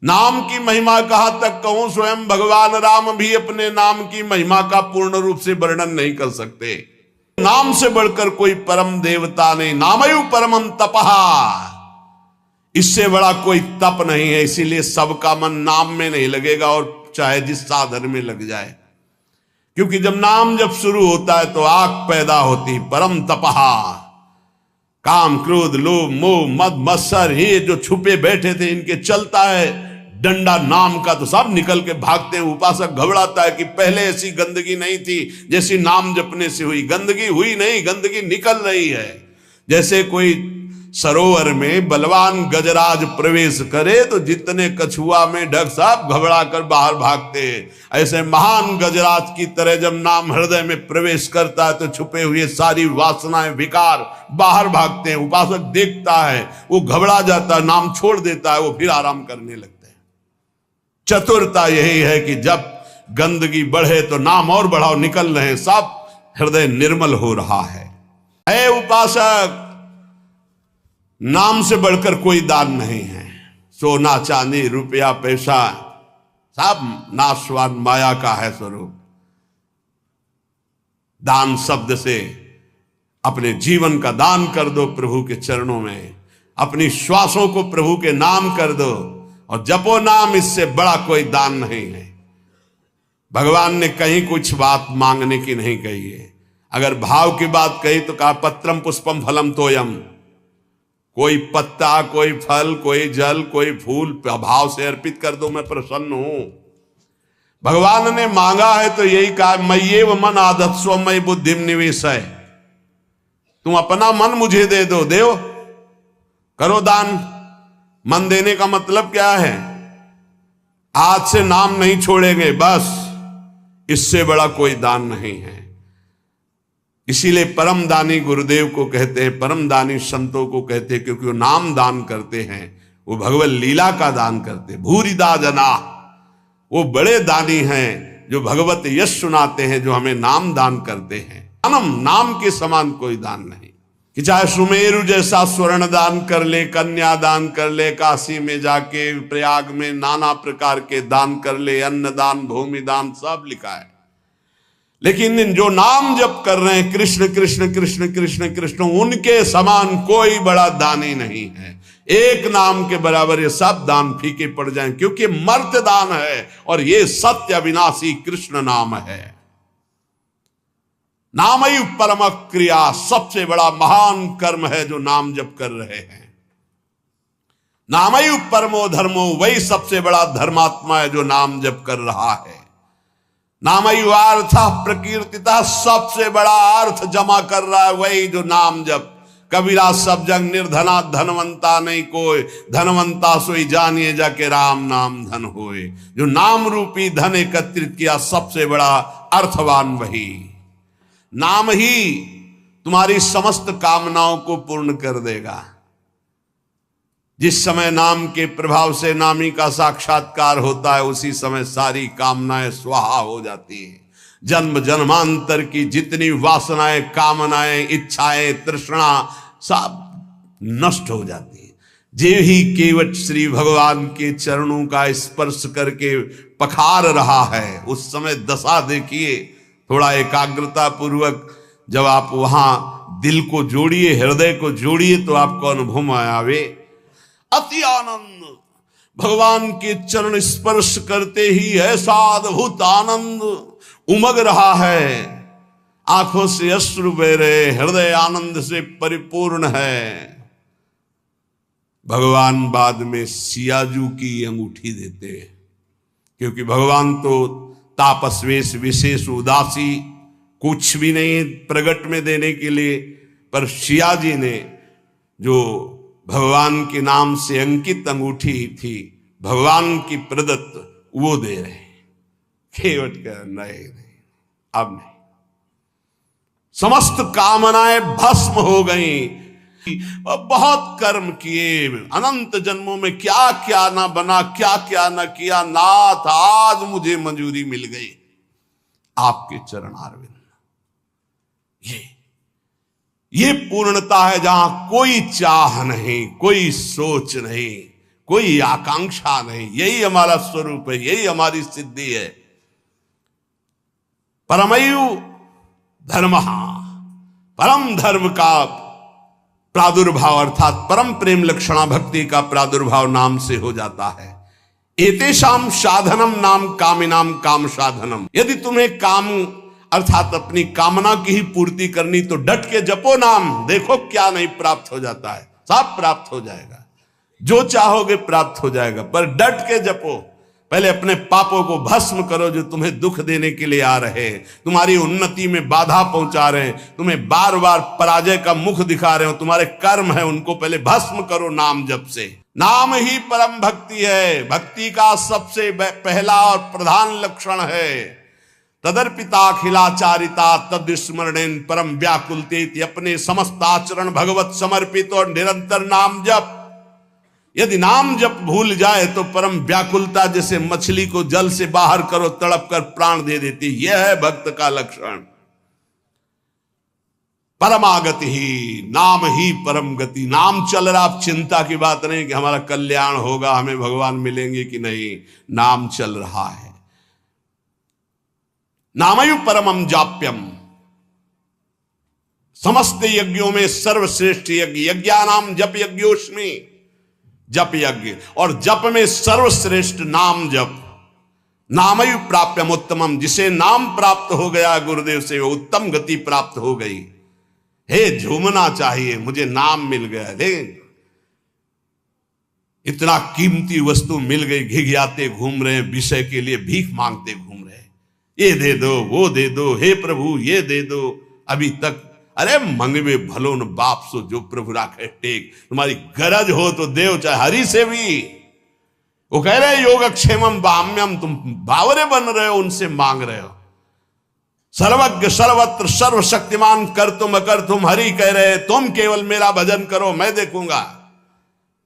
नाम की महिमा कहां तक कहूं, स्वयं भगवान राम भी अपने नाम की महिमा का पूर्ण रूप से वर्णन नहीं कर सकते। नाम से बढ़कर कोई परम देवता नहीं। नामयु परमम तपहा, इससे बड़ा कोई तप नहीं है। इसीलिए सबका मन नाम में नहीं लगेगा, और चाहे जिस साधन में लग जाए, क्योंकि जब नाम जब शुरू होता है तो आग पैदा होती। परम तपहा, काम क्रोध लोभ मोह मद मत्सर, ये जो छुपे बैठे थे इनके चलता है डंडा नाम का, तो सब निकल के भागते हैं। उपासक घबराता है कि पहले ऐसी गंदगी नहीं थी जैसी नाम जपने से हुई। गंदगी हुई नहीं, गंदगी निकल रही है। जैसे कोई सरोवर में बलवान गजराज प्रवेश करे तो जितने कछुआ में ढक सब घबरा कर बाहर भागते हैं, ऐसे महान गजराज की तरह जब नाम हृदय में प्रवेश करता है तो छुपे हुए सारी वासनाएं विकार बाहर भागते हैं। उपासक देखता है, वो घबरा जाता है, नाम छोड़ देता है, वो फिर आराम करने लगता है। चतुरता यही है कि जब गंदगी बढ़े तो नाम और बढ़ाओ, निकल रहे, सब हृदय निर्मल हो रहा है उपासक, नाम से बढ़कर कोई दान नहीं है। सोना चांदी रुपया पैसा सब नाशवान माया का है स्वरूप। दान शब्द से अपने जीवन का दान कर दो प्रभु के चरणों में, अपनी श्वासों को प्रभु के नाम कर दो और जपो नाम, इससे बड़ा कोई दान नहीं है। भगवान ने कहीं कुछ बात मांगने की नहीं कही है। अगर भाव की बात कही तो कहा पत्रम पुष्पम फलम तोयम, कोई पत्ता कोई फल कोई जल कोई फूल भाव से अर्पित कर दो, मैं प्रसन्न हूं। भगवान ने मांगा है तो यही कहा, मय्येव मन आधत्स्व मयि बुद्धिम निवेशय, तुम अपना मन मुझे दे दो, देव करो दान। मन देने का मतलब क्या है? आज से नाम नहीं छोड़ेंगे, बस, इससे बड़ा कोई दान नहीं है। इसीलिए परम दानी गुरुदेव को कहते हैं, परम दानी संतों को कहते हैं, क्योंकि वो नाम दान करते हैं, वो भगवत लीला का दान करते हैं। भूरिदा जना, वो बड़े दानी हैं जो भगवत यश सुनाते हैं, जो हमें नाम दान करते हैं। नाम के समान कोई दान नहीं, कि चाहे सुमेरु जैसा स्वर्ण दान कर ले, कन्या दान कर ले, काशी में जाके प्रयाग में नाना प्रकार के दान कर ले, अन्न दान भूमि दान सब लिखा है। लेकिन जो नाम जप कर रहे हैं कृष्ण कृष्ण कृष्ण कृष्ण कृष्ण, उनके समान कोई बड़ा दानी नहीं है। एक नाम के बराबर ये सब दान फीके पड़ जाएं, क्योंकि मर्त्य दान है और ये सत्य अविनाशी कृष्ण नाम है। नामयु परम क्रिया, सबसे बड़ा महान कर्म है जो नाम जप कर रहे हैं। नामयु परमो धर्मो, वही सबसे बड़ा धर्मात्मा है जो नाम जप कर रहा है। नामयु अर्थ प्रकीर्तिता, सबसे बड़ा अर्थ जमा कर रहा है वही जो नाम जप। कबीरा सब जग निर्धना धनवंता नहीं कोई, धनवंता सोई जानिए जाके राम नाम धन होए। जो नाम रूपी धन एकत्रित किया, सबसे बड़ा अर्थवान वही। नाम ही तुम्हारी समस्त कामनाओं को पूर्ण कर देगा। जिस समय नाम के प्रभाव से नामी का साक्षात्कार होता है, उसी समय सारी कामनाएं स्वाहा हो जाती हैं। जन्म जन्मांतर की जितनी वासनाएं कामनाएं इच्छाएं तृष्णा सब नष्ट हो जाती है। जे ही केवट श्री भगवान के चरणों का स्पर्श करके पखार रहा है, उस समय दशा देखिए। थोड़ा एकाग्रता पूर्वक जब आप वहां दिल को जोड़िए, हृदय को जोड़िए, तो आपको अनुभव में आवे अति आनंद। भगवान के चरण स्पर्श करते ही ऐसा अद्भुत आनंद उमग रहा है, आंखों से अश्रु बह रहे, हृदय आनंद से परिपूर्ण है। भगवान बाद में सियाजू की अंगूठी देते हैं, क्योंकि भगवान तो तापस्वेश विशेष उदासी कुछ भी नहीं प्रगट में देने के लिए, पर सियाजी ने जो भगवान के नाम से अंकित अंगूठी थी, भगवान की प्रदत्त, वो दे रहे। केवट का नहीं, अब नहीं। समस्त कामनाएं भस्म हो गई। बहुत कर्म किए, अनंत जन्मों में क्या क्या ना बना, क्या क्या ना किया, नाथ आज मुझे मंजूरी मिल गई आपके चरण अरविंद। ये पूर्णता है जहां कोई चाह नहीं, कोई सोच नहीं, कोई आकांक्षा नहीं। यही हमारा स्वरूप है, यही हमारी सिद्धि है। परमयु धर्म, परम धर्म का प्रादुर्भाव अर्थात परम प्रेम लक्षणा भक्ति का प्रादुर्भाव नाम से हो जाता है। एतेषाम साधनम नाम कामिनाम काम साधनम। यदि तुम्हें काम अर्थात अपनी कामना की ही पूर्ति करनी तो डट के जपो नाम, देखो क्या नहीं प्राप्त हो जाता है। सब प्राप्त हो जाएगा, जो चाहोगे प्राप्त हो जाएगा, पर डट के जपो। पहले अपने पापों को भस्म करो जो तुम्हें दुख देने के लिए आ रहे हैं, तुम्हारी उन्नति में बाधा पहुंचा रहे हैं, तुम्हें बार बार पराजय का मुख दिखा रहे हो, तुम्हारे कर्म है, उनको पहले भस्म करो नाम जप से। नाम ही परम भक्ति है, भक्ति का सबसे पहला और प्रधान लक्षण है। तदर्पिताखिलाचारिता तद्स्मरणेन परम व्याकुलते, अपने समस्त आचरण भगवत समर्पित और निरंतर नाम जप। यदि नाम जप भूल जाए तो परम व्याकुलता, जैसे मछली को जल से बाहर करो तड़प कर प्राण दे देती, यह है भक्त का लक्षण। परमागति ही, नाम ही परम गति। नाम चल रहा, आप चिंता की बात नहीं कि हमारा कल्याण होगा, हमें भगवान मिलेंगे कि नहीं, नाम चल रहा है। नामयु परमम जाप्यम, समस्त यज्ञों में सर्वश्रेष्ठ यज्ञ, यज्ञानाम जप यज्ञोस्मि, जप यज्ञ, और जप में सर्वश्रेष्ठ नाम जप। नामयु प्राप्यम उत्तमम, जिसे नाम प्राप्त हो गया गुरुदेव से, वो उत्तम गति प्राप्त हो गई। हे झूमना चाहिए, मुझे नाम मिल गया, लेकिन इतना कीमती वस्तु मिल गई, घिघियाते घूम रहे हैं, विषय के लिए भीख मांगते घूम रहे हैं, ये दे दो वो दे दो, हे प्रभु ये दे दो। अभी तक अरे मंगवे भलो न बाप सो जो प्रभु राखे टेक, तुम्हारी गरज हो तो देव, चाहे हरि से भी। वो कह रहे योगक्षेमम बाम्यम, तुम बावरे बन रहे हो, उनसे मांग रहे हो। सर्वज्ञ सर्वत्र सर्वशक्तिमान कर तुम अकर तुम, हरि कह रहे तुम केवल मेरा भजन करो, मैं देखूंगा।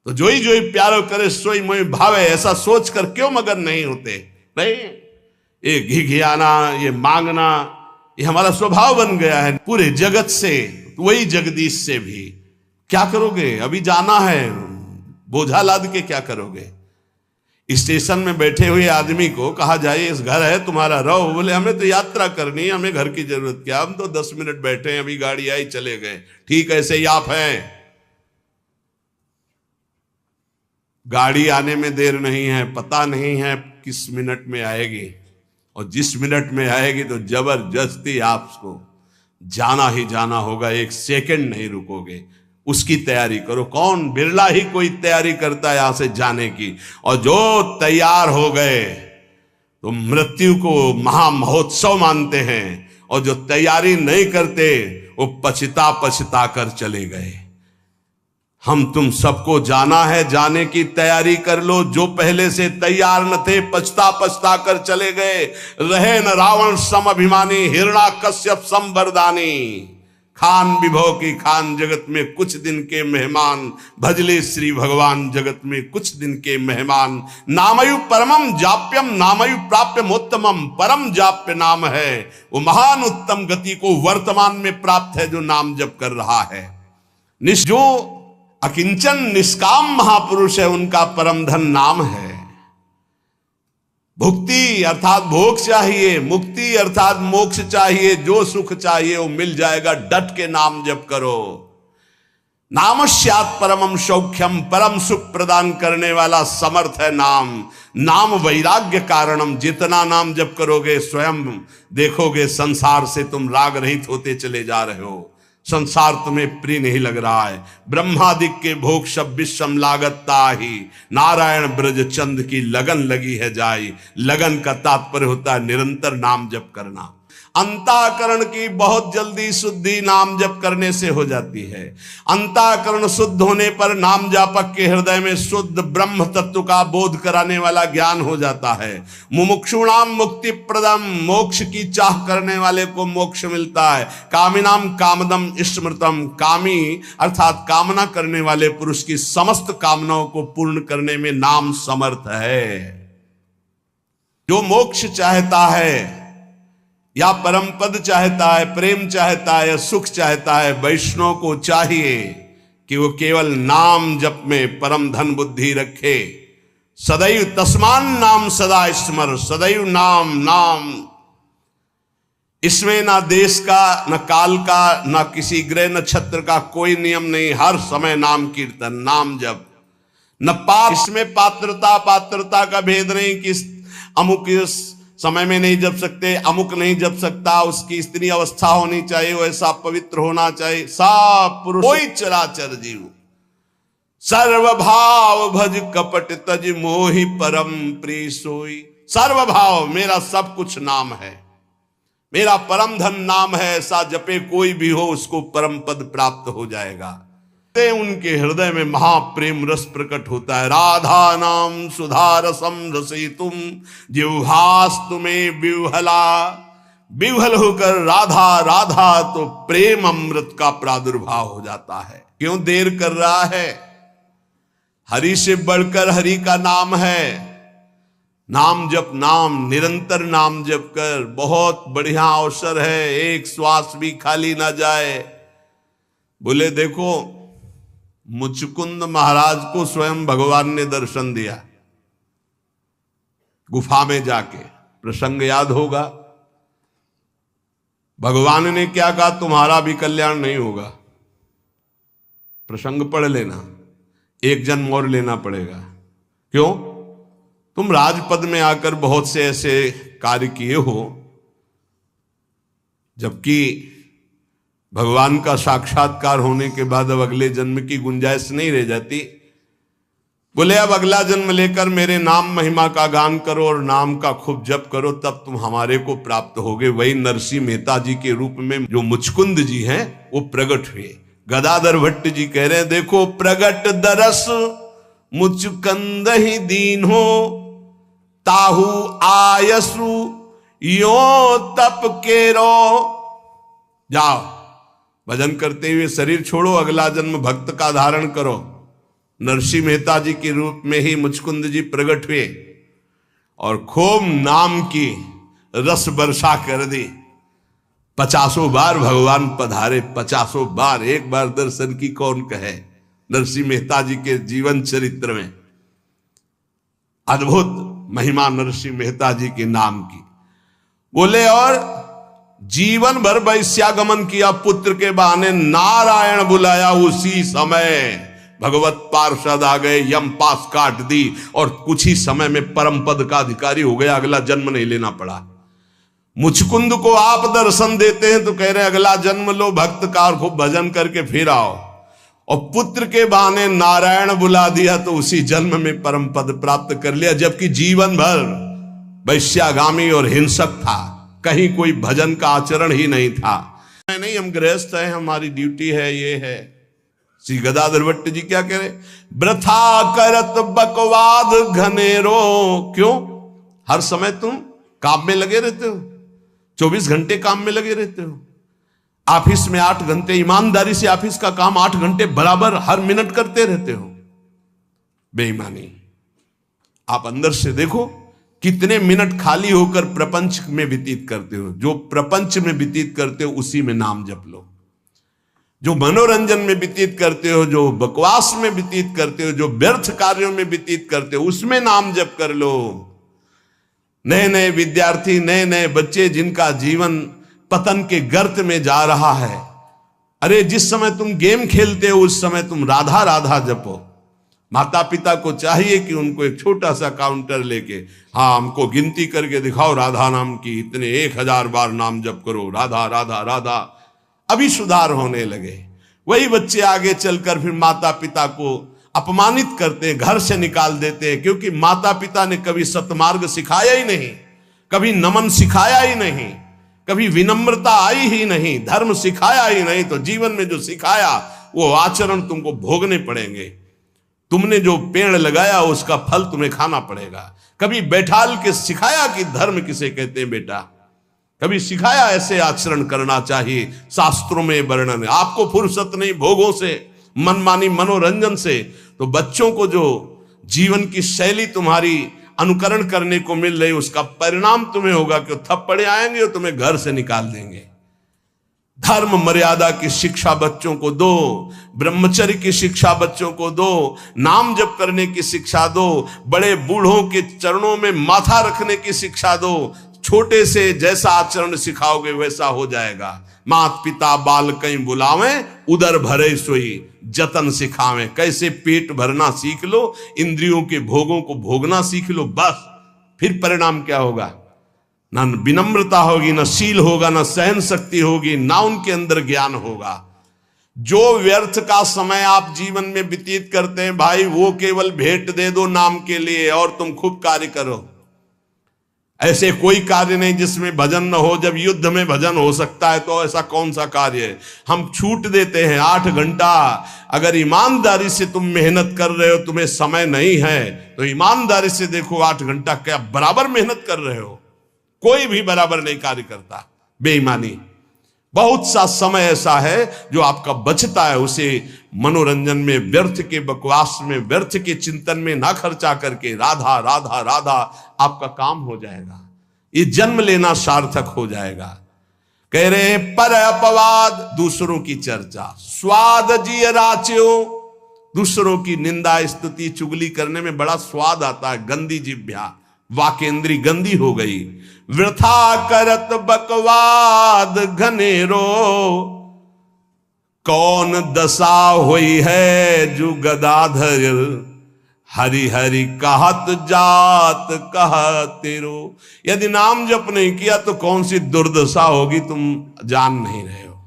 तो जो ही प्यारो करे सोई मोहि भावे, ऐसा सोचकर क्यों मगन नहीं होते? नहीं, ये घिघियाना, ये मांगना, ये हमारा स्वभाव बन गया है। पूरे जगत से, वही जगदीश से भी। क्या करोगे? अभी जाना है, बोझा लाद के क्या करोगे? स्टेशन में बैठे हुए आदमी को कहा जाए इस घर है तुम्हारा, रहो। बोले हमें तो यात्रा करनी है, हमें घर की जरूरत क्या, हम तो 10 मिनट बैठे हैं, अभी गाड़ी आई चले गए। ठीक ऐसे ही आप हैं, गाड़ी आने में देर नहीं है, पता नहीं है किस मिनट में आएगी, और जिस मिनट में आएगी तो जबरदस्ती आपको जाना ही जाना होगा, एक सेकंड नहीं रुकोगे। उसकी तैयारी करो। कौन, बिरला ही कोई तैयारी करता है यहां से जाने की, और जो तैयार हो गए तो मृत्यु को महामहोत्सव मानते हैं, और जो तैयारी नहीं करते वो पछता पछता कर चले गए। हम तुम सबको जाना है, जाने की तैयारी कर लो। जो पहले से तैयार न थे पछता पछता कर चले गए। रहे न रावण सम अभिमानी, हिरणा कश्यप सम वरदानी। खान विभव की खान, जगत में कुछ दिन के मेहमान, भजले श्री भगवान जगत में कुछ दिन के मेहमान। नामयु परमम जाप्यम, नामयु प्राप्यम उत्तमम, परम जाप्य नाम है। वो महान उत्तम गति को वर्तमान में प्राप्त है जो नाम जप कर रहा है। जो अकिंचन निष्काम महापुरुष है, उनका परम धन नाम है। भुक्ति अर्थात भोग चाहिए, मुक्ति अर्थात मोक्ष चाहिए, जो सुख चाहिए वो मिल जाएगा। डट के नाम जप करो। नामस्यात् परमम सौख्यम, परम सुख प्रदान करने वाला समर्थ है नाम। नाम वैराग्य कारणम, जितना नाम जप करोगे स्वयं देखोगे संसार से तुम राग रहित होते चले जा रहे हो। संसार तुम्हें प्रिय नहीं लग रहा है। ब्रह्मादिक के भोग सब विषम लागता ही, नारायण ब्रज चंद की लगन लगी है जाई। लगन का तात्पर्य होता है निरंतर नाम जप करना। अंतःकरण की बहुत जल्दी शुद्धि नाम जप करने से हो जाती है। अंतःकरण शुद्ध होने पर नाम जापक के हृदय में शुद्ध ब्रह्म तत्व का बोध कराने वाला ज्ञान हो जाता है। मुमुक्षुणाम मुक्ति प्रदम, मोक्ष की चाह करने वाले को मोक्ष मिलता है। कामिनाम कामदम स्मृतम, कामी अर्थात कामना करने वाले पुरुष की समस्त कामनाओं को पूर्ण करने में नाम समर्थ है। जो मोक्ष चाहता है या परम पद चाहता है, प्रेम चाहता है या सुख चाहता है, वैष्णव को चाहिए कि वो केवल नाम जप में परम धन बुद्धि रखे। सदैव तस्मान नाम सदा स्मर, सदैव नाम नाम। इसमें ना देश का, न काल का, न किसी ग्रह नक्षत्र का कोई नियम नहीं। हर समय नाम कीर्तन, नाम जप। न पाप, इसमें पात्रता का भेद नहीं कि अमुक समय में नहीं जप सकते, अमुक नहीं जप सकता, उसकी स्त्री अवस्था होनी चाहिए, वैसा पवित्र होना चाहिए। सब पुरुष कोई चराचर जीव सर्वभाव भज कपट तज मोहि परम प्रिय सोई। सर्वभाव, मेरा सब कुछ नाम है, मेरा परम धन नाम है। ऐसा जपे कोई भी हो उसको परम पद प्राप्त हो जाएगा। उनके हृदय में महाप्रेम रस प्रकट होता है। राधा नाम सुधा रसम रसयितुम जिह्वास तुम्हें विह्वला। विह्वल होकर राधा राधा तो प्रेम अमृत का प्रादुर्भाव हो जाता है। क्यों देर कर रहा है? हरि से बढ़कर हरि का नाम है। नाम जप, नाम निरंतर नाम जप कर बहुत बढ़िया अवसर है, एक श्वास भी खाली ना जाए। बोले देखो, मुचकुंद महाराज को स्वयं भगवान ने दर्शन दिया गुफा में जाके, प्रसंग याद होगा। भगवान ने क्या कहा? तुम्हारा भी कल्याण नहीं होगा। प्रसंग पढ़ लेना, एक जन्म और लेना पड़ेगा। क्यों? तुम राजपद में आकर बहुत से ऐसे कार्य किए हो, जबकि भगवान का साक्षात्कार होने के बाद अब अगले जन्म की गुंजाइश नहीं रह जाती। बोले अब अगला जन्म लेकर मेरे नाम महिमा का गान करो और नाम का खूब जप करो, तब तुम हमारे को प्राप्त होगे। वही नरसिंह मेहता जी के रूप में जो मुचकुंद जी हैं वो प्रकट हुए। गदाधर भट्ट जी कह रहे हैं, देखो प्रगट दरस मुचकंद ही दीन हो, ताहू आयसु यो तप केरो। जाओ भजन करते हुए शरीर छोड़ो, अगला जन्म भक्त का धारण करो। नरसिंह मेहता जी के रूप में ही मुचकुंद जी प्रकट हुए और खूब नाम की रस वर्षा कर दी। 50 बार भगवान पधारे, 50 बार। एक बार दर्शन की कौन कहे? नरसिंह मेहता जी के जीवन चरित्र में अद्भुत महिमा नरसिंह मेहता जी के नाम की। बोले और जीवन भर वैश्यागमन किया, पुत्र के बहाने नारायण बुलाया। उसी समय भगवत पार्षद आ गए, यम पास काट दी और कुछ ही समय में परम पद का अधिकारी हो गया। अगला जन्म नहीं लेना पड़ा। मुचकुंद को आप दर्शन देते हैं तो कह रहे अगला जन्म लो, भक्त का और खूब भजन करके फिर आओ। और पुत्र के बहाने नारायण बुला दिया तो उसी जन्म में परम पद प्राप्त कर लिया, जबकि जीवन भर वैश्यागामी और हिंसक था। कहीं कोई भजन का आचरण ही नहीं था। नहीं, हम गृहस्थ हैं, हमारी ड्यूटी है, ये है। श्री गदाधर भट्ट जी क्या कह रहे? वृथा करत बकवाद घनेरो। क्यों? हर समय तुम काम में लगे रहते हो, 24 घंटे काम में लगे रहते हो। ऑफिस में 8 घंटे ईमानदारी से ऑफिस का काम 8 घंटे बराबर हर मिनट करते रहते हो। बेईमानी। आप अंदर से देखो कितने मिनट खाली होकर प्रपंच में व्यतीत करते हो। जो प्रपंच में व्यतीत करते हो उसी में नाम जप लो। जो मनोरंजन में व्यतीत करते हो, जो बकवास में व्यतीत करते हो, जो व्यर्थ कार्यों में व्यतीत करते हो, उसमें नाम जप कर लो। नए नए विद्यार्थी, नए नए बच्चे जिनका जीवन पतन के गर्त में जा रहा है, अरे जिस समय तुम गेम खेलते हो उस समय तुम राधा राधा जपो। माता पिता को चाहिए कि उनको एक छोटा सा काउंटर लेके, हाँ हमको गिनती करके दिखाओ राधा नाम की, इतने 1000 बार नाम जप करो, राधा राधा राधा। अभी सुधार होने लगे। वही बच्चे आगे चलकर फिर माता पिता को अपमानित करते हैं, घर से निकाल देते हैं, क्योंकि माता पिता ने कभी सतमार्ग सिखाया ही नहीं, कभी नमन सिखाया ही नहीं, कभी विनम्रता आई ही नहीं, धर्म सिखाया ही नहीं। तो जीवन में जो सिखाया वो आचरण तुमको भोगने पड़ेंगे। तुमने जो पेड़ लगाया उसका फल तुम्हें खाना पड़ेगा। कभी बैठाल के सिखाया कि धर्म किसे कहते हैं बेटा, कभी सिखाया ऐसे आचरण करना चाहिए। शास्त्रों में वर्णन है। आपको फुर्सत नहीं भोगों से, मनमानी मनोरंजन से, तो बच्चों को जो जीवन की शैली तुम्हारी अनुकरण करने को मिल रही उसका परिणाम तुम्हें होगा कि थप्पड़े आएंगे और तुम्हें घर से निकाल देंगे। धर्म मर्यादा की शिक्षा बच्चों को दो, ब्रह्मचर्य की शिक्षा बच्चों को दो, नाम जप करने की शिक्षा दो, बड़े बूढ़ों के चरणों में माथा रखने की शिक्षा दो। छोटे से जैसा आचरण सिखाओगे वैसा हो जाएगा। मात पिता बाल कहीं बुलावें, उदर भरे सोई जतन सिखावें। कैसे पेट भरना सीख लो, इंद्रियों के भोगों को भोगना सीख लो, बस फिर परिणाम क्या होगा? ना विनम्रता होगी, ना शील होगा, ना सहन शक्ति होगी, ना उनके अंदर ज्ञान होगा। जो व्यर्थ का समय आप जीवन में व्यतीत करते हैं भाई, वो केवल भेंट दे दो नाम के लिए और तुम खूब कार्य करो। ऐसे कोई कार्य नहीं जिसमें भजन न हो। जब युद्ध में भजन हो सकता है तो ऐसा कौन सा कार्य है? हम छूट देते हैं 8 घंटा। अगर ईमानदारी से तुम मेहनत कर रहे हो, तुम्हें समय नहीं है तो ईमानदारी से देखो 8 घंटा क्या बराबर मेहनत कर रहे हो? कोई भी बराबर नहीं कार्य करता। बेईमानी। बहुत सा समय ऐसा है जो आपका बचता है, उसे मनोरंजन में, व्यर्थ के बकवास में, व्यर्थ के चिंतन में ना खर्चा करके राधा राधा राधा आपका काम हो जाएगा। ये जन्म लेना सार्थक हो जाएगा। कह रहे हैं पर अपवाद, दूसरों की चर्चा, स्वाद जिय राच्यो, दूसरों की निंदा स्तुति चुगली करने में बड़ा स्वाद आता है। गंदी जिह्वा, वाकेंद्री गंदी हो गई। वृथा करत बकवाद घनेरो, कौन दशा हुई है जो गदाधर, हरि हरि कहत जात कहतेरो। यदि नाम जप नहीं किया तो कौन सी दुर्दशा होगी तुम जान नहीं रहे हो।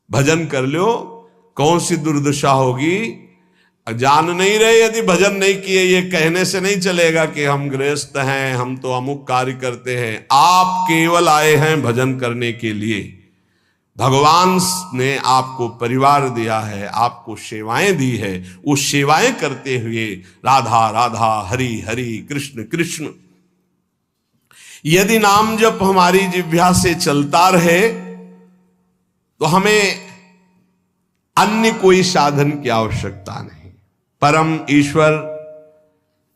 भजन कर लो, कौन सी दुर्दशा होगी जान नहीं रहे। यदि भजन नहीं किए, ये कहने से नहीं चलेगा कि हम गृहस्थ हैं, हम तो अमुक कार्य करते हैं। आप केवल आए हैं भजन करने के लिए। भगवान ने आपको परिवार दिया है, आपको सेवाएं दी है। वो सेवाएं करते हुए राधा राधा हरि हरि कृष्ण कृष्ण। यदि नाम जप हमारी जिह्वा से चलता रहे तो हमें अन्य कोई साधन की आवश्यकता नहीं। परम ईश्वर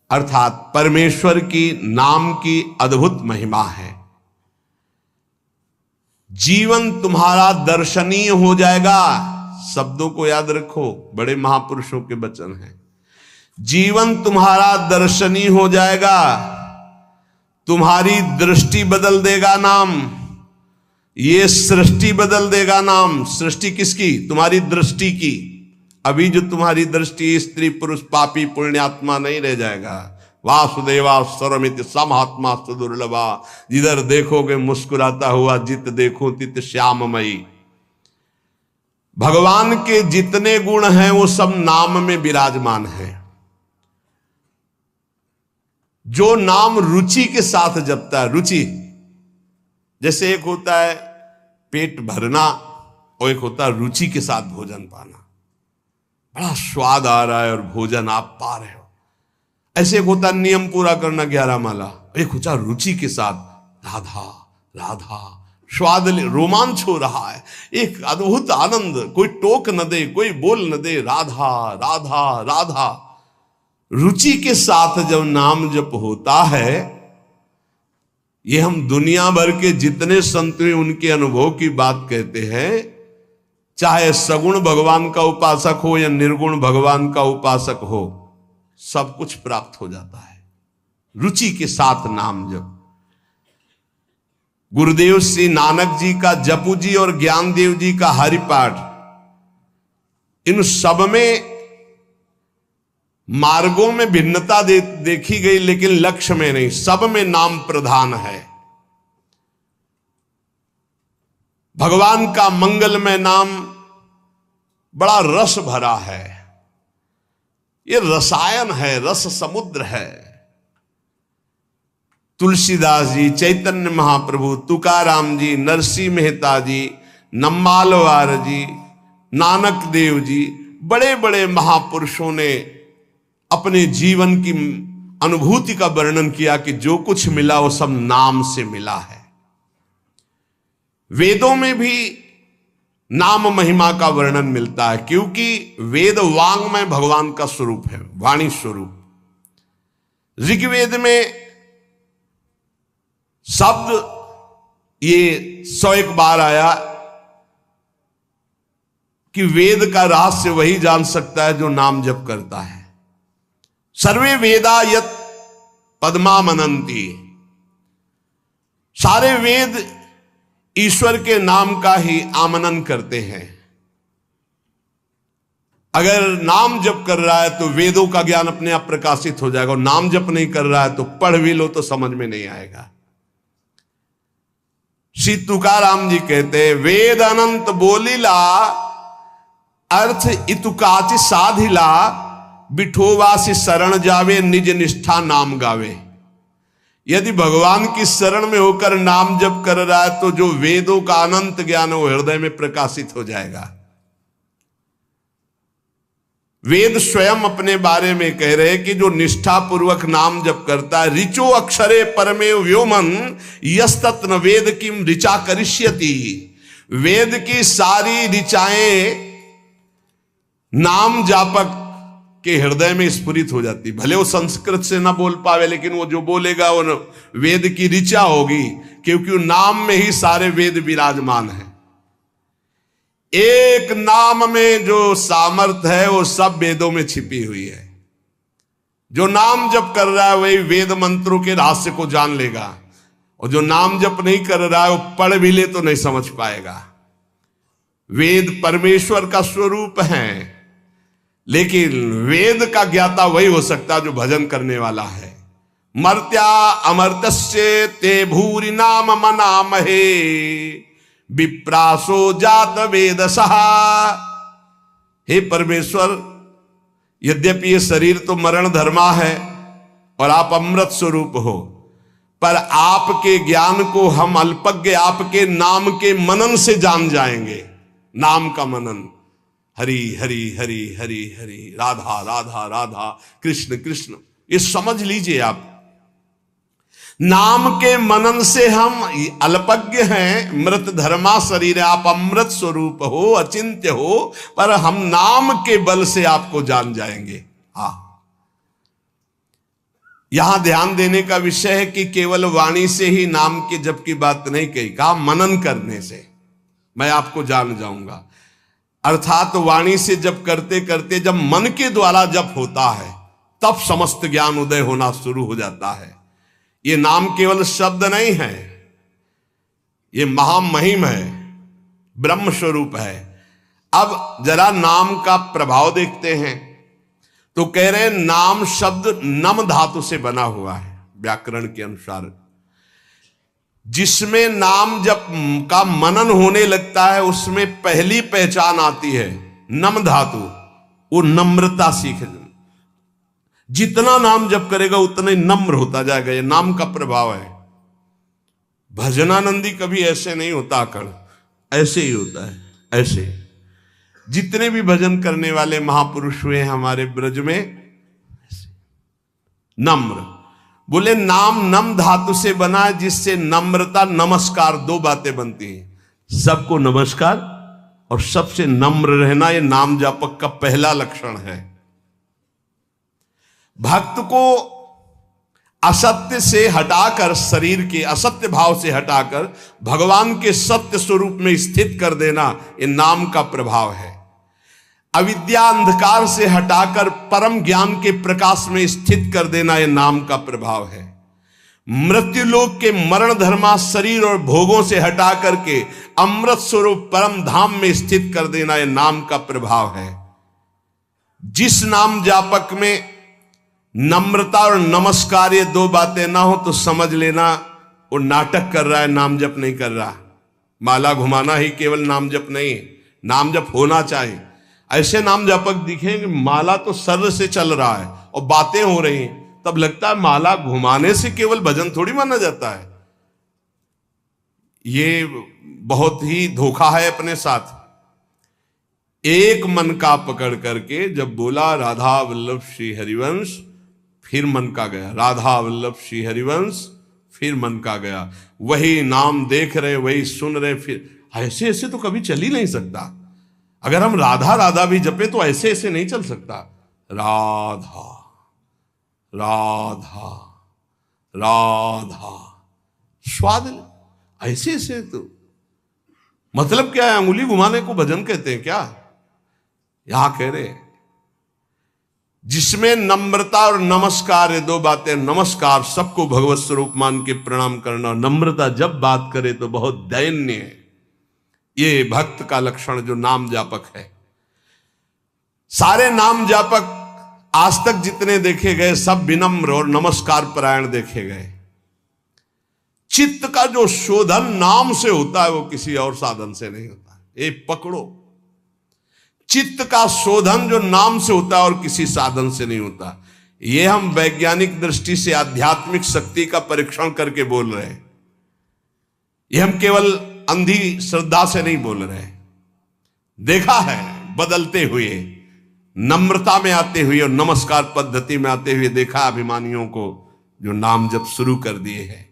अर्थात परमेश्वर की नाम की अद्भुत महिमा है। जीवन तुम्हारा दर्शनीय हो जाएगा। शब्दों को याद रखो, बड़े महापुरुषों के वचन हैं। जीवन तुम्हारा दर्शनीय हो जाएगा, तुम्हारी दृष्टि बदल देगा नाम। ये सृष्टि बदल देगा नाम। सृष्टि किसकी? तुम्हारी दृष्टि की। अभी जो तुम्हारी दृष्टि स्त्री पुरुष पापी पुण्यात्मा नहीं रह जाएगा। वासुदेवा स्वरमित समहात्मा सुदुर्लभा, जिधर देखोगे मुस्कुराता हुआ, जित देखो तित श्याममयी। भगवान के जितने गुण हैं वो सब नाम में विराजमान है। जो नाम रुचि के साथ जपता है, रुचि जैसे एक होता है पेट भरना और एक होता है रुचि के साथ भोजन पाना। बड़ा स्वाद आ रहा है और भोजन आप पा रहे हो। ऐसे एक होता नियम पूरा करना 11 माला, एक होता रुचि के साथ राधा राधा, स्वाद रोमांच हो रहा है, एक अद्भुत आनंद। कोई टोक न दे, कोई बोल न दे, राधा राधा राधा। रुचि के साथ जब नाम जप होता है, ये हम दुनिया भर के जितने संत हैं उनके अनुभव की बात कहते हैं। चाहे सगुण भगवान का उपासक हो या निर्गुण भगवान का उपासक हो, सब कुछ प्राप्त हो जाता है रुचि के साथ नाम जप। गुरुदेव श्री नानक जी का जपू जी और ज्ञानदेव जी का हरिपाठ, इन सब में मार्गों में भिन्नता देखी गई, लेकिन लक्ष्य में नहीं। सब में नाम प्रधान है। भगवान का मंगलमय नाम बड़ा रस भरा है। ये रसायन है, रस समुद्र है। तुलसीदास जी, चैतन्य महाप्रभु, तुकाराम जी, नरसिंह मेहता जी, नम्मालवार जी, नानक देव जी, बड़े बड़े महापुरुषों ने अपने जीवन की अनुभूति का वर्णन किया कि जो कुछ मिला वो सब नाम से मिला है। वेदों में भी नाम महिमा का वर्णन मिलता है, क्योंकि वेद वांग्मय भगवान का स्वरूप है, वाणी स्वरूप। ऋग्वेद में शब्द ये 101 बार आया, कि वेद का रहस्य वही जान सकता है जो नाम जप करता है। सर्वे वेदा यत पद्मा मनंती, सारे वेद ईश्वर के नाम का ही आमनन करते हैं। अगर नाम जप कर रहा है तो वेदों का ज्ञान अपने आप प्रकाशित हो जाएगा, और नाम जप नहीं कर रहा है तो पढ़ भी लो तो समझ में नहीं आएगा। श्री तुकाराम जी कहते हैं, वेद अनंत बोलीला अर्थ इतुकाचि साधिला, बिठोवासी शरण जावे निज निष्ठा नाम गावे। यदि भगवान की शरण में होकर नाम जप कर रहा है तो जो वेदों का अनंत ज्ञान है वो हृदय में प्रकाशित हो जाएगा। वेद स्वयं अपने बारे में कह रहे हैं कि जो निष्ठा पूर्वक नाम जप करता है, ऋचो अक्षरे परमे व्योमन यस्तत् न वेद किम ऋचा करिष्यति। वेद की सारी ऋचाएं नाम जापक के हृदय में स्फुरित हो जाती। भले वो संस्कृत से ना बोल पावे, लेकिन वो जो बोलेगा वो वेद की ऋचा होगी, क्योंकि नाम में ही सारे वेद विराजमान है। एक नाम में जो सामर्थ्य है वो सब वेदों में छिपी हुई है। जो नाम जप कर रहा है वही वेद मंत्रों के रहस्य को जान लेगा, और जो नाम जप नहीं कर रहा है वो पढ़ भी ले तो नहीं समझ पाएगा। वेद परमेश्वर का स्वरूप है, लेकिन वेद का ज्ञाता वही हो सकता है जो भजन करने वाला है। मर्त्या अमर्त्य ते भूरि नाम मनामहे, विप्रासो जात वेद सहा। हे परमेश्वर, यद्यपि ये शरीर तो मरण धर्मा है और आप अमृत स्वरूप हो, पर आपके ज्ञान को हम अल्पज्ञ आपके नाम के मनन से जान जाएंगे। नाम का मनन, हरि हरि हरि हरि हरि, राधा राधा राधा, कृष्ण कृष्ण, ये समझ लीजिए आप। नाम के मनन से हम अल्पज्ञ हैं, मृत धर्मा शरीर है, आप अमृत स्वरूप हो, अचिंत्य हो, पर हम नाम के बल से आपको जान जाएंगे। यहां ध्यान देने का विषय है कि केवल वाणी से ही नाम के जप की बात नहीं कही, कहा मनन करने से मैं आपको जान जाऊंगा। अर्थात वाणी से जप करते करते जब मन के द्वारा जप होता है तब समस्त ज्ञान उदय होना शुरू हो जाता है। ये नाम केवल शब्द नहीं है, ये महामहिम है, ब्रह्म स्वरूप है। अब जरा नाम का प्रभाव देखते हैं तो कह रहे हैं नाम शब्द नम धातु से बना हुआ है। व्याकरण के अनुसार जिसमें नाम जप का मनन होने लगता है उसमें पहली पहचान आती है नम धातु, वो नम्रता सीख। जितना नाम जप करेगा उतना ही नम्र होता जाएगा, ये नाम का प्रभाव है। भजनानंदी कभी ऐसे नहीं होता आकड़, ऐसे ही होता है, ऐसे। जितने भी भजन करने वाले महापुरुष हुए हमारे ब्रज में, नम्र। बोले नाम नम धातु से बना है, जिससे नम्रता नमस्कार, दो बातें बनती हैं। सबको नमस्कार और सबसे नम्र रहना, ये नाम जापक का पहला लक्षण है। भक्त को असत्य से हटाकर, शरीर के असत्य भाव से हटाकर भगवान के सत्य स्वरूप में स्थित कर देना, ये नाम का प्रभाव है। अविद्या अंधकार से हटाकर परम ज्ञान के प्रकाश में स्थित कर देना, ये नाम का प्रभाव है। मृत्युलोक के मरण धर्मा शरीर और भोगों से हटा करके अमृत स्वरूप परम धाम में स्थित कर देना, ये नाम का प्रभाव है। जिस नाम जापक में नम्रता और नमस्कार ये दो बातें ना हो तो समझ लेना वो नाटक कर रहा है, नाम जप नहीं कर रहा। माला घुमाना ही केवल नाम जप नहीं है, नाम जप होना चाहिए। ऐसे नाम जापक दिखेंगे माला तो सर से चल रहा है और बातें हो रही हैं, तब लगता है माला घुमाने से केवल भजन थोड़ी माना जाता है। ये बहुत ही धोखा है अपने साथ। एक मन का पकड़ करके जब बोला राधा वल्लभ श्री हरिवंश, फिर मन का गया, राधा वल्लभ श्री हरिवंश, फिर मन का गया। वही नाम देख रहे, वही सुन रहे, फिर ऐसे ऐसे तो कभी चल ही नहीं सकता। अगर हम राधा राधा भी जपे तो ऐसे ऐसे नहीं चल सकता। राधा राधा राधा, स्वाद ऐसे ऐसे तो मतलब क्या है? अंगुली घुमाने को भजन कहते हैं क्या? यहां कह रहे जिसमें नम्रता और नमस्कार, ये दो बातें, नमस्कार सबको भगवत स्वरूप मान के प्रणाम करना, नम्रता जब बात करे तो बहुत दैन्य है। ये भक्त का लक्षण जो नाम जापक है। सारे नाम जापक आज तक जितने देखे गए सब विनम्र और नमस्कार परायण देखे गए। चित्त का जो शोधन नाम से होता है वो किसी और साधन से नहीं होता। ये पकड़ो, चित्त का शोधन जो नाम से होता है और किसी साधन से नहीं होता। ये हम वैज्ञानिक दृष्टि से आध्यात्मिक शक्ति का परीक्षण करके बोल रहे हैं। ये हम केवल अंधी श्रद्धा से नहीं बोल रहे हैं। देखा है बदलते हुए, नम्रता में आते हुए और नमस्कार पद्धति में आते हुए देखा अभिमानियों को जो नाम जब शुरू कर दिए हैं।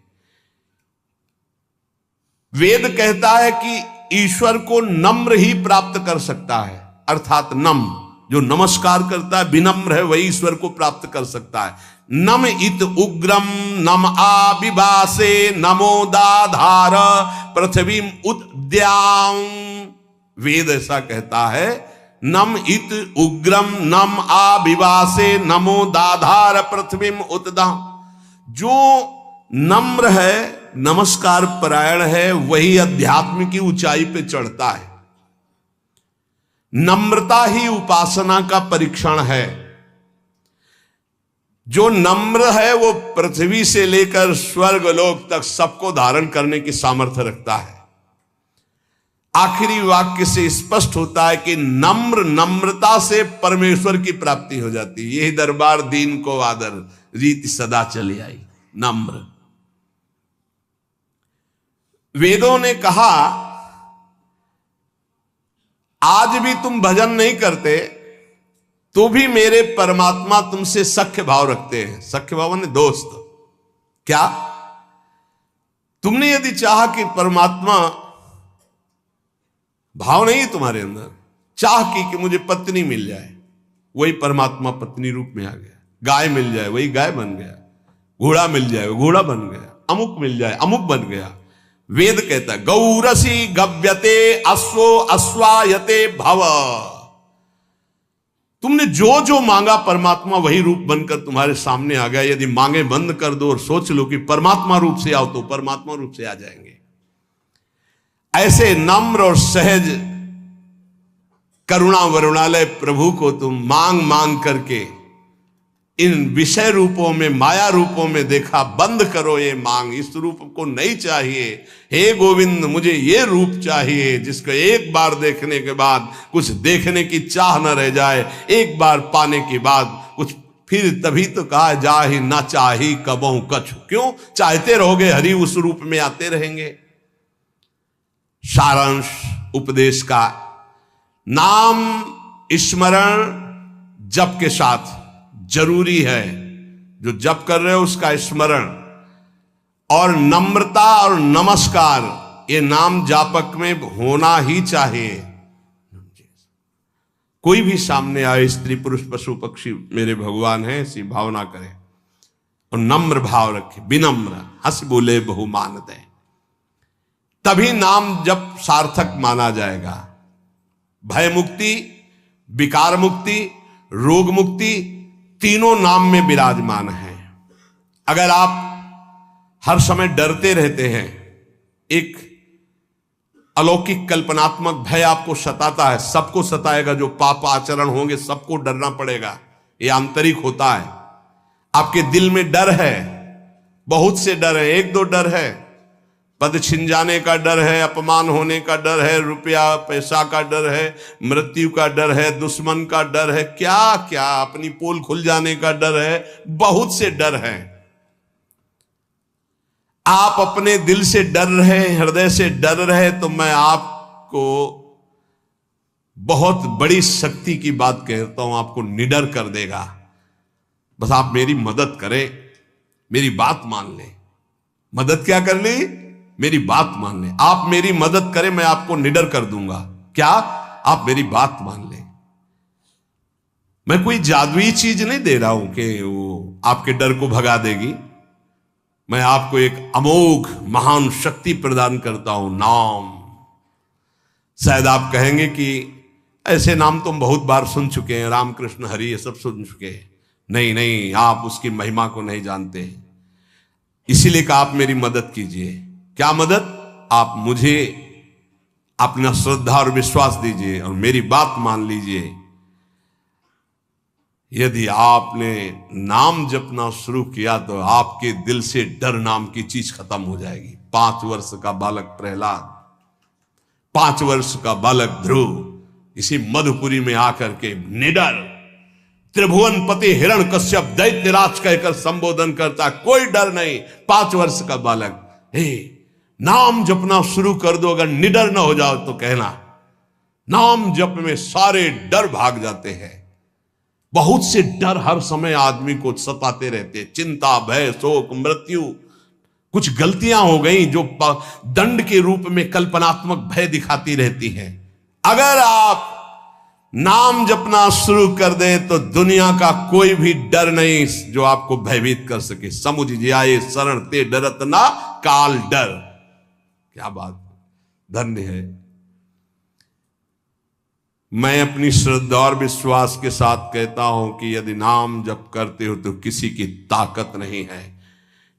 वेद कहता है कि ईश्वर को नम्र ही प्राप्त कर सकता है, अर्थात नम जो नमस्कार करता है, विनम्र है, वही ईश्वर को प्राप्त कर सकता है। नम इत उग्रम नम आविभासे नमोदाधार पृथ्वी उद्याम। वेद ऐसा कहता है, नम इत उग्रम नम आविभासे नमोदाधार पृथ्वी उद्याम। जो नम्र है, नमस्कार परायण है, वही अध्यात्म की ऊंचाई पे चढ़ता है। नम्रता ही उपासना का परीक्षण है। जो नम्र है वो पृथ्वी से लेकर स्वर्ग लोक तक सबको धारण करने की सामर्थ्य रखता है। आखिरी वाक्य से स्पष्ट होता है कि नम्रता से परमेश्वर की प्राप्ति हो जाती है। यही दरबार दीन को आदर, रीति सदा चली आई, नम्र। वेदों ने कहा आज भी तुम भजन नहीं करते तो भी मेरे परमात्मा तुमसे सख्य भाव रखते हैं। सख्य भाव ने दोस्त। क्या तुमने यदि चाहा कि परमात्मा, भाव नहीं तुम्हारे अंदर, चाह की मुझे पत्नी मिल जाए, वही परमात्मा पत्नी रूप में आ गया। गाय मिल जाए, वही गाय बन गया। घोड़ा मिल जाए, घोड़ा बन गया। अमुक मिल जाए, अमुक बन गया। वेद कहता है गौरसी गव्यते अश्वो अश्वायते भव। तुमने जो जो मांगा परमात्मा वही रूप बनकर तुम्हारे सामने आ गया। यदि मांगे बंद कर दो और सोच लो कि परमात्मा रूप से आओ तो परमात्मा रूप से आ जाएंगे। ऐसे नम्र और सहज करुणा वरुणालय प्रभु को तुम मांग मांग करके इन विषय रूपों में, माया रूपों में देखा। बंद करो ये मांग, इस रूप को नहीं चाहिए। हे गोविंद मुझे ये रूप चाहिए जिसको एक बार देखने के बाद कुछ देखने की चाह न रह जाए, एक बार पाने के बाद कुछ फिर। तभी तो कहा जा ही ना चाही कबहू कछु। क्यों चाहते रहोगे, हरि उस रूप में आते रहेंगे। सारांश उपदेश का, नाम स्मरण जप के साथ जरूरी है। जो जप कर रहे हो उसका स्मरण और नम्रता और नमस्कार, ये नाम जापक में होना ही चाहिए। कोई भी सामने आए, स्त्री पुरुष पशु पक्षी मेरे भगवान है, ऐसी भावना करे और नम्र भाव रखे, विनम्र, हंस बोले बहुमान दे, तभी नाम जप सार्थक माना जाएगा। भय मुक्ति, विकार मुक्ति, रोग मुक्ति तीनों नाम में विराजमान है। अगर आप हर समय डरते रहते हैं, एक अलौकिक कल्पनात्मक भय आपको सताता है, सबको सताएगा, जो पाप आचरण होंगे सबको डरना पड़ेगा, ये आंतरिक होता है। आपके दिल में डर है, बहुत से डर है, एक दो डर है, पद छिन जाने का डर है, अपमान होने का डर है, रुपया पैसा का डर है, मृत्यु का डर है, दुश्मन का डर है, क्या क्या, अपनी पोल खुल जाने का डर है, बहुत से डर हैं। आप अपने दिल से डर रहे, हृदय से डर रहे, तो मैं आपको बहुत बड़ी शक्ति की बात कहता हूं, आपको निडर कर देगा। बस आप मेरी मदद करें, मेरी बात मान लें। मदद क्या कर ली? मेरी बात मान लें। आप मेरी मदद करें, मैं आपको निडर कर दूंगा। क्या? आप मेरी बात मान लें। मैं कोई जादुई चीज नहीं दे रहा हूं कि वो आपके डर को भगा देगी। मैं आपको एक अमोघ महान शक्ति प्रदान करता हूं, नाम। शायद आप कहेंगे कि ऐसे नाम तुम बहुत बार सुन चुके हैं, राम कृष्ण हरि ये सब सुन चुके हैं। नहीं नहीं, आप उसकी महिमा को नहीं जानते, इसीलिए कहा आप मेरी मदद कीजिए। क्या मदद? आप मुझे अपना श्रद्धा और विश्वास दीजिए और मेरी बात मान लीजिए। यदि आपने नाम जपना शुरू किया तो आपके दिल से डर नाम की चीज खत्म हो जाएगी। 5 वर्ष का बालक प्रहलाद, 5 वर्ष का बालक ध्रुव इसी मधुपुरी में आकर के निडर त्रिभुवनपति हिरण्यकश्यप दैत्यराज कहकर संबोधन करता, कोई डर नहीं। 5 वर्ष का बालक, हे नाम जपना शुरू कर दो, अगर निडर ना हो जाओ तो कहना। नाम जप में सारे डर भाग जाते हैं। बहुत से डर हर समय आदमी को सताते रहते, चिंता, भय, शोक, मृत्यु। कुछ गलतियां हो गई जो दंड के रूप में कल्पनात्मक भय दिखाती रहती हैं। अगर आप नाम जपना शुरू कर दें तो दुनिया का कोई भी डर नहीं जो आपको भयभीत कर सके। समुझ जाए शरण ते डरत ना काल डर। क्या बात, धन्य है। मैं अपनी श्रद्धा और विश्वास के साथ कहता हूं कि यदि नाम जप करते हो तो किसी की ताकत नहीं है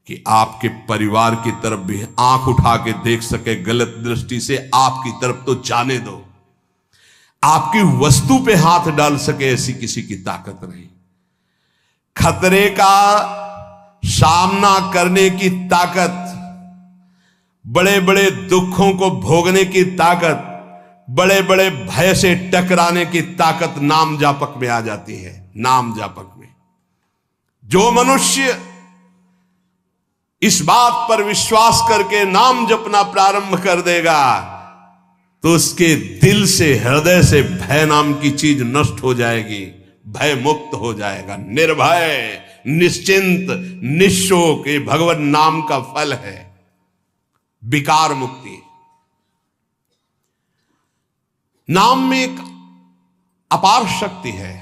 कि आपके परिवार की तरफ भी आंख उठा के देख सके गलत दृष्टि से। आपकी तरफ तो जाने दो, आपकी वस्तु पे हाथ डाल सके, ऐसी किसी की ताकत नहीं। खतरे का सामना करने की ताकत, बड़े बड़े दुखों को भोगने की ताकत, बड़े बड़े भय से टकराने की ताकत नाम जापक में आ जाती है। नाम जापक में जो मनुष्य इस बात पर विश्वास करके नाम जपना प्रारंभ कर देगा तो उसके दिल से, हृदय से भय नाम की चीज नष्ट हो जाएगी, भय मुक्त हो जाएगा, निर्भय, निश्चिंत, निशोक। ये भगवान नाम का फल है, विकार मुक्ति। नाम में एक अपार शक्ति है।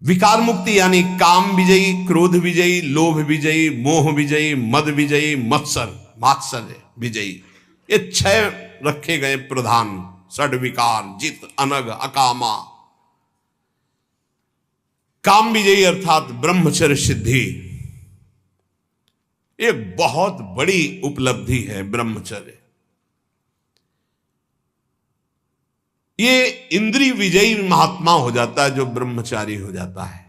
विकार मुक्ति यानी काम विजयी, क्रोध विजयी, लोभ विजयी, मोह विजयी, मद विजयी, मात्सर्य विजयी। ये 6 रखे गए प्रधान षड विकार, जित, अनग, अकामा। काम विजयी अर्थात ब्रह्मचर्य सिद्धि, एक बहुत बड़ी उपलब्धि है ब्रह्मचर्य। ये इंद्रिय विजयी महात्मा हो जाता है जो ब्रह्मचारी हो जाता है।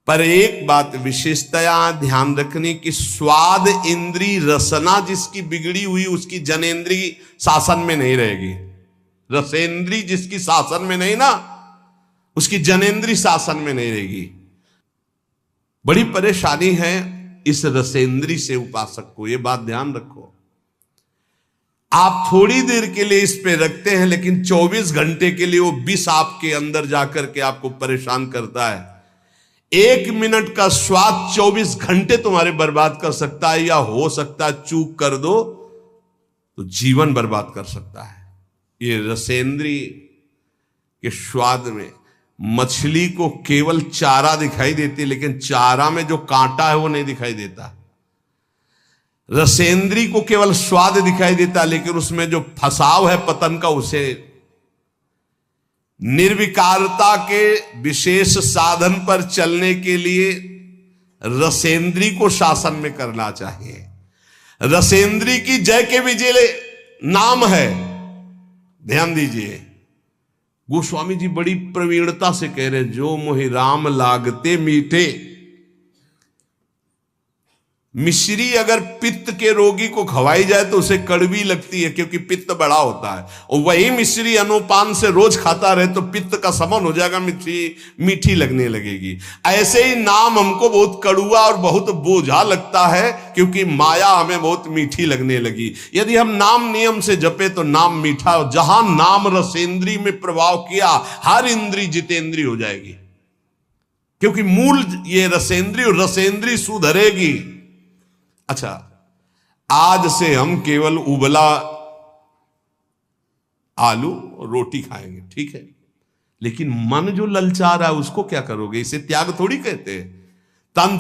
पर एक बात विशेषतया ध्यान रखने की, स्वाद इंद्री रसना जिसकी बिगड़ी हुई उसकी जनेन्द्री शासन में नहीं रहेगी। रसेंद्री जिसकी शासन में नहीं ना, उसकी जनेन्द्री शासन में नहीं रहेगी। बड़ी परेशानी है इस रसेंद्री से उपासक को, ये बात ध्यान रखो। आप थोड़ी देर के लिए इस पे रखते हैं लेकिन 24 घंटे के लिए वो विष आपके अंदर जाकर के आपको परेशान करता है। 1 मिनट का स्वाद 24 घंटे तुम्हारे बर्बाद कर सकता है, या हो सकता है चूक कर दो तो जीवन बर्बाद कर सकता है। ये रसेंद्री के स्वाद में मछली को केवल चारा दिखाई देती है लेकिन चारा में जो कांटा है वो नहीं दिखाई देता। रसेंद्री को केवल स्वाद दिखाई देता लेकिन उसमें जो फसाव है पतन का, उसे निर्विकारता के विशेष साधन पर चलने के लिए रसेंद्री को शासन में करना चाहिए। रसेंद्री की जय के विजय नाम है। ध्यान दीजिए, गोस्वामी जी बड़ी प्रवीणता से कह रहे हैं, जो मोहि राम लागते मीठे। मिश्री अगर पित्त के रोगी को खवाई जाए तो उसे कड़वी लगती है क्योंकि पित्त बड़ा होता है, और वही मिश्री अनुपान से रोज खाता रहे तो पित्त का समन हो जाएगा, मीठी लगने लगेगी। ऐसे ही नाम हमको बहुत कड़ुआ और बहुत बोझा लगता है क्योंकि माया हमें बहुत मीठी लगने लगी। यदि हम नाम नियम से जपे तो नाम मीठा, जहां नाम रसेंद्री में प्रभाव किया हर इंद्री जितेंद्री हो जाएगी, क्योंकि मूल ये रसेंद्री और रसेंद्री सुधरेगी। अच्छा, आज से हम केवल उबला आलू और रोटी खाएंगे, ठीक है, लेकिन मन जो ललचा रहा है उसको क्या करोगे? इसे त्याग थोड़ी कहते हैं। तन